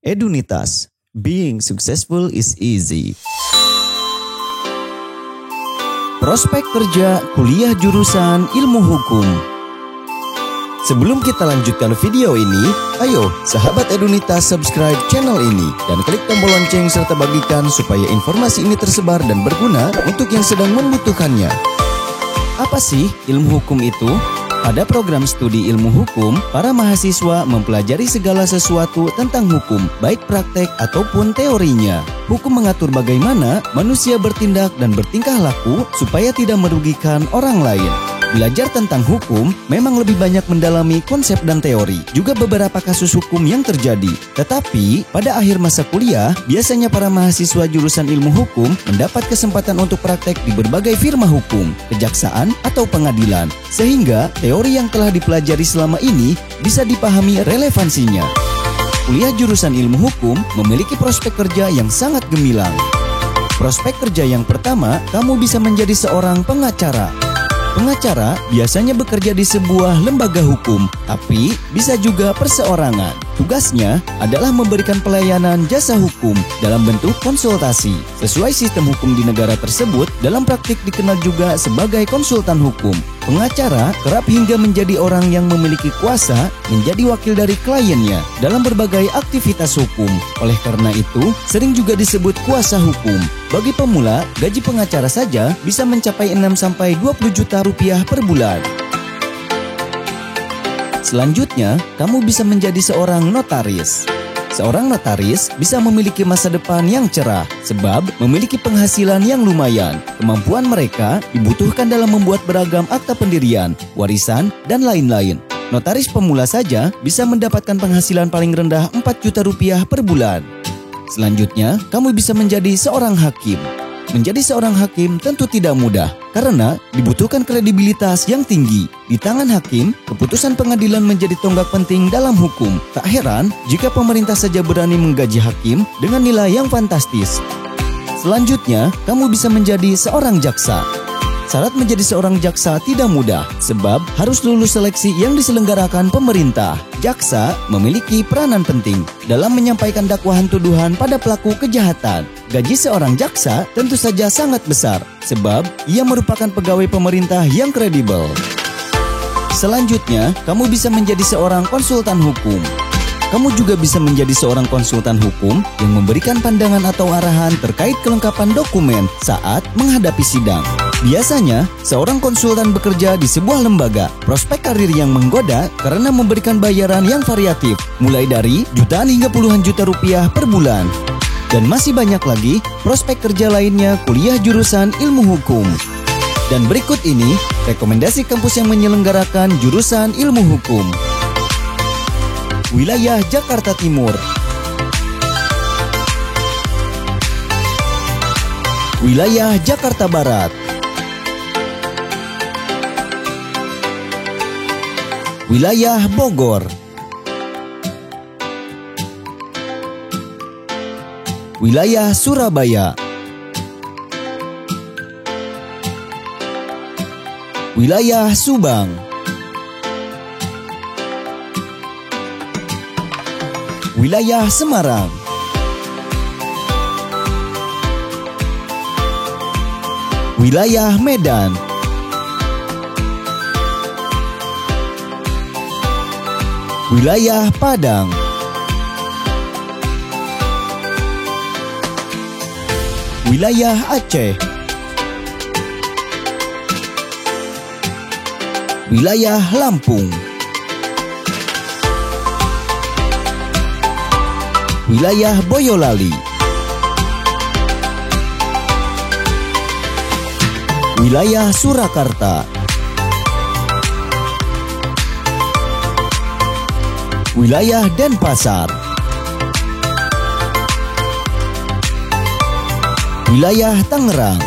Edunitas, being successful is easy. Prospek kerja kuliah jurusan ilmu hukum. Sebelum kita lanjutkan video ini, ayo sahabat Edunitas subscribe channel ini dan klik tombol lonceng serta bagikan supaya informasi ini tersebar dan berguna untuk yang sedang membutuhkannya. Apa sih ilmu hukum itu? Pada program studi ilmu hukum, para mahasiswa mempelajari segala sesuatu tentang hukum, baik praktek ataupun teorinya. Hukum mengatur bagaimana manusia bertindak dan bertingkah laku supaya tidak merugikan orang lain. Belajar tentang hukum memang lebih banyak mendalami konsep dan teori, juga beberapa kasus hukum yang terjadi. Tetapi, pada akhir masa kuliah, biasanya para mahasiswa jurusan ilmu hukum mendapat kesempatan untuk praktek di berbagai firma hukum, kejaksaan, atau pengadilan. Sehingga, teori yang telah dipelajari selama ini bisa dipahami relevansinya. Kuliah jurusan ilmu hukum memiliki prospek kerja yang sangat gemilang. Prospek kerja yang pertama, kamu bisa menjadi seorang pengacara. Pengacara biasanya bekerja di sebuah lembaga hukum, tapi bisa juga perseorangan. Tugasnya adalah memberikan pelayanan jasa hukum dalam bentuk konsultasi. Sesuai sistem hukum di negara tersebut, dalam praktik dikenal juga sebagai konsultan hukum. Pengacara kerap hingga menjadi orang yang memiliki kuasa menjadi wakil dari kliennya dalam berbagai aktivitas hukum. Oleh karena itu, sering juga disebut kuasa hukum. Bagi pemula, gaji pengacara saja bisa mencapai 6-20 juta rupiah per bulan. Selanjutnya, kamu bisa menjadi seorang notaris. Seorang notaris bisa memiliki masa depan yang cerah sebab memiliki penghasilan yang lumayan. Kemampuan mereka dibutuhkan dalam membuat beragam akta pendirian, warisan, dan lain-lain. Notaris pemula saja bisa mendapatkan penghasilan paling rendah 4 juta rupiah per bulan. Selanjutnya, kamu bisa menjadi seorang hakim. Menjadi seorang hakim tentu tidak mudah karena dibutuhkan kredibilitas yang tinggi. Di tangan hakim, keputusan pengadilan menjadi tonggak penting dalam hukum. Tak heran jika pemerintah saja berani menggaji hakim dengan nilai yang fantastis. Selanjutnya, kamu bisa menjadi seorang jaksa. Syarat menjadi seorang jaksa tidak mudah sebab harus lulus seleksi yang diselenggarakan pemerintah. Jaksa memiliki peranan penting dalam menyampaikan dakwahan tuduhan pada pelaku kejahatan. Gaji seorang jaksa tentu saja sangat besar sebab ia merupakan pegawai pemerintah yang kredibel. Selanjutnya, kamu bisa menjadi seorang konsultan hukum. Kamu juga bisa menjadi seorang konsultan hukum yang memberikan pandangan atau arahan terkait kelengkapan dokumen saat menghadapi sidang. Biasanya, seorang konsultan bekerja di sebuah lembaga. Prospek karir yang menggoda karena memberikan bayaran yang variatif, mulai dari jutaan hingga puluhan juta rupiah per bulan. Dan masih banyak lagi prospek kerja lainnya kuliah jurusan ilmu hukum. Dan berikut ini rekomendasi kampus yang menyelenggarakan jurusan ilmu hukum. Wilayah Jakarta Timur. Wilayah Jakarta Barat. Wilayah Bogor. Wilayah Surabaya. Wilayah Subang. Wilayah Semarang. Wilayah Medan. Wilayah Padang. Wilayah Aceh. Wilayah Lampung. Wilayah Boyolali. Wilayah Surakarta. Wilayah Denpasar. Wilayah Tangerang.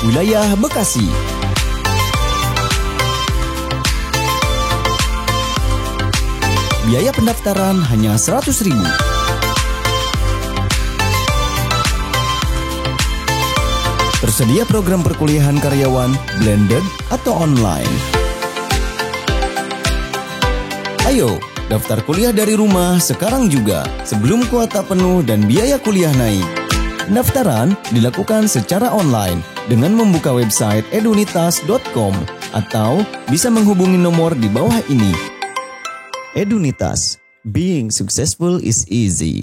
Wilayah Bekasi. Biaya pendaftaran hanya 100.000. Tersedia program perkuliahan karyawan, blended, atau online. Ayo, daftar kuliah dari rumah sekarang juga, sebelum kuota penuh dan biaya kuliah naik. Pendaftaran dilakukan secara online dengan membuka website edunitas.com atau bisa menghubungi nomor di bawah ini. Edunitas, being successful is easy.